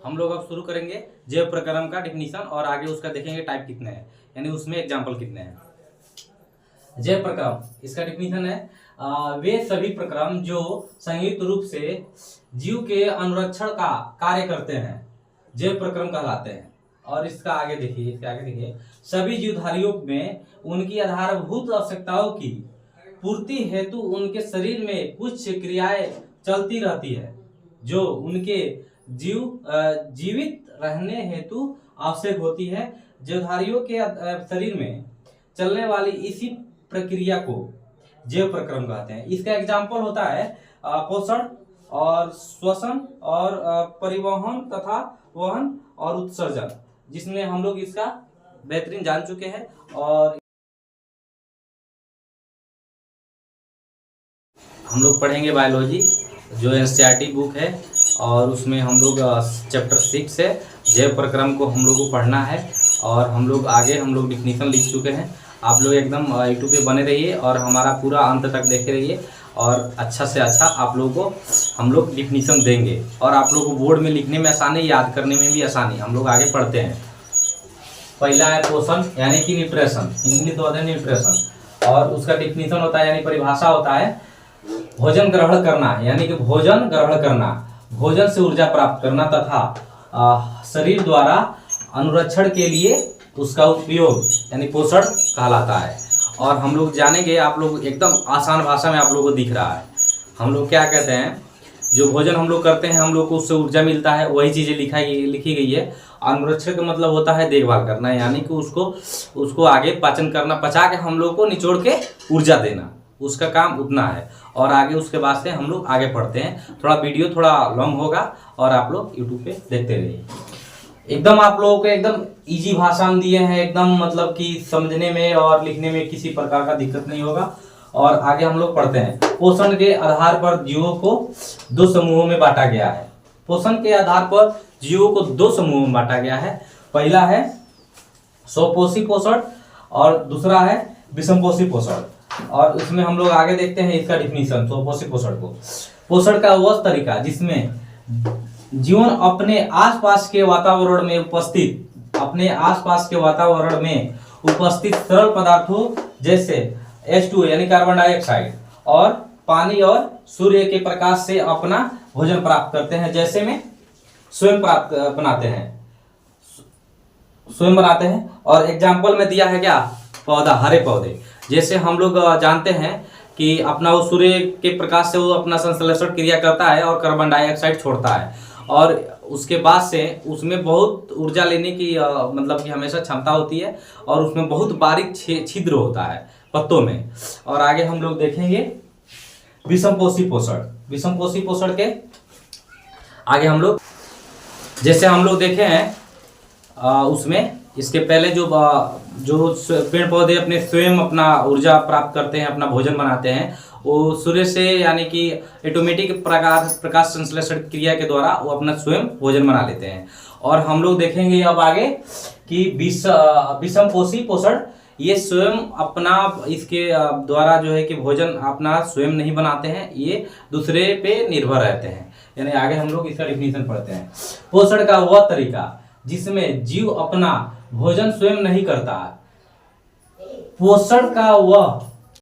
हम लोग अब शुरू करेंगे जैव प्रक्रम का डिफिनीशन और आगे उसका देखेंगे टाइप कितने हैं, यानी उसमें एग्जाम्पल कितने हैं। जैव प्रक्रम, इसका डिफिनीशन है वे सभी प्रक्रम जो संयुक्त रूप से जीव के अनुरक्षण का कार्य करते हैं जैव प्रक्रम कहलाते हैं। और इसका आगे देखिए, सभी जीवधारियों में उनकी आधारभूत आवश्यकताओं की पूर्ति हेतु उनके शरीर में कुछ क्रियाएं चलती रहती है जो उनके जीवित रहने हेतु आवश्यक होती है। जीवधारियों के शरीर में चलने वाली इसी प्रक्रिया को जैव प्रक्रम कहते हैं। इसका एग्जाम्पल होता है पोषण और श्वसन और परिवहन तथा वहन और उत्सर्जन, जिसमें हम लोग इसका बेहतरीन जान चुके हैं। और हम लोग पढ़ेंगे बायोलॉजी, जो एनसीईआरटी बुक है, और उसमें हम लोग चैप्टर 6 है जैव प्रक्रम को हम लोग को पढ़ना है। और हम लोग डिफिनीशन लिख चुके हैं। आप लोग एकदम यूट्यूब पे बने रहिए और हमारा पूरा अंत तक देखे रहिए, और अच्छा से अच्छा आप लोगों को हम लोग डिफिनीशन देंगे और आप लोगों को बोर्ड में लिखने में आसानी, याद करने में भी आसानी। हम लोग आगे पढ़ते हैं। पहला है पोषण, यानी कि न्यूट्रिशन, इंग्लिश तो होता है न्यूट्रिशन, और उसका डिफिनीशन होता है यानी परिभाषा होता है भोजन ग्रहण करना, यानी कि भोजन ग्रहण करना, भोजन से ऊर्जा प्राप्त करना तथा शरीर द्वारा अनुरक्षण के लिए उसका उपयोग, यानी पोषण कहलाता है। और हम लोग जानेंगे, आप लोग एकदम आसान भाषा में आप लोगों को दिख रहा है, हम लोग क्या कहते हैं, जो भोजन हम लोग करते हैं हम लोग को उससे ऊर्जा मिलता है, वही चीज़ें लिखी गई है। अनुरक्षण का मतलब होता है देखभाल करना, यानी कि उसको आगे पाचन करना, पचा के हम लोग को निचोड़ के ऊर्जा देना, उसका काम उतना है। और आगे उसके बाद से हम लोग आगे पढ़ते हैं। थोड़ा वीडियो थोड़ा लॉन्ग होगा और आप लोग यूट्यूब पे देखते रहिए। एकदम आप लोगों को एकदम इजी भाषा में दिए हैं, एकदम मतलब कि समझने में और लिखने में किसी प्रकार का दिक्कत नहीं होगा। और आगे हम लोग पढ़ते हैं। पोषण के आधार पर जीवों को 2 समूहों में बांटा गया है। पोषण के आधार पर जीवों को 2 समूहों में बांटा गया है। पहला है स्वपोषी पोषण और दूसरा है विषमपोषी पोषण। और इसमें हम लोग आगे देखते हैं इसका डिफिनीशन। स्वपोषी पोषण को, पोषण का वह तरीका जिसमें जीवन अपने आसपास के वातावरण में उपस्थित सरल पदार्थों जैसे H2 यानी कार्बन डाइऑक्साइड और पानी और सूर्य के प्रकाश से अपना भोजन प्राप्त करते हैं। जैसे में स्वयं बनाते हैं। और एग्जाम्पल में दिया है क्या, पौधा, हरे पौधे। जैसे हम लोग जानते हैं कि अपना वो सूर्य के प्रकाश से वो अपना संश्लेषण क्रिया करता है और कार्बन डाइऑक्साइड छोड़ता है, और उसके बाद से उसमें बहुत ऊर्जा लेने की मतलब कि हमेशा क्षमता होती है, और उसमें बहुत बारीक छिद्र होता है पत्तों में। और आगे हम लोग देखेंगे विषमपोषी पोषण। विषमपोषी पोषण के आगे हम लोग, जैसे हम लोग देखे हैं उसमें इसके पहले जो पेड़ पौधे अपने स्वयं अपना ऊर्जा प्राप्त करते हैं, अपना भोजन बनाते हैं, वो सूर्य से यानी कि ऑटोमेटिक प्रकाश संश्लेषण क्रिया के द्वारा वो अपना स्वयं भोजन बना लेते हैं। और हम लोग देखेंगे अब आगे कि विषमपोषी पोषण, ये स्वयं अपना इसके द्वारा जो है कि भोजन अपना स्वयं नहीं बनाते हैं, ये दूसरे पे निर्भर रहते हैं। यानी आगे हम लोग इसका डिफिनीशन पढ़ते हैं। पोषण का वह तरीका जिसमें जीव अपना भोजन स्वयं नहीं करता। पोषण का वह